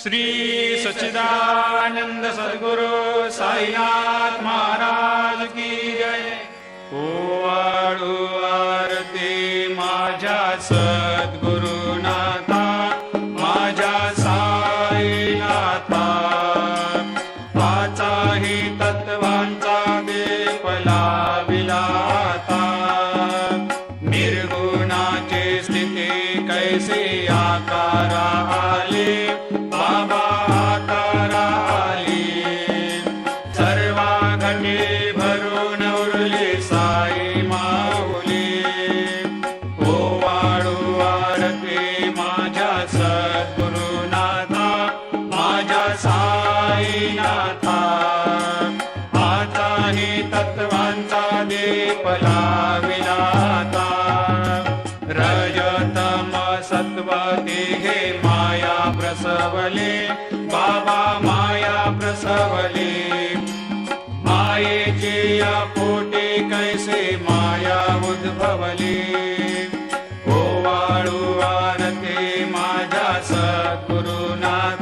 श्री सच्चिदानंद सद्गुरु साईनाथ महाराज की जय। ओवाळू आरती माझ्या सद्गुरुनाथा, माझ्या साईनाथा, पाचाही तत्वांचा दीप लाविला आता। निर्गुणाची स्थिती कैसे आकारा आले, बाबा आकारा आली। सर्वा घटे भरून उरली साई माऊली। ओवाळू आरती माझ्या सद्गुरुनाथा, माझ्या साईनाथा, आताही तत्वांचा दीप लाविला आता। रजतम सत्व तिघे माया प्रसवले, बाबा माया प्रसवले। मायेची या पोटी कैसे माया उद्भवली। ओवाळू आरती माझ्या सद्गुरुनाथ,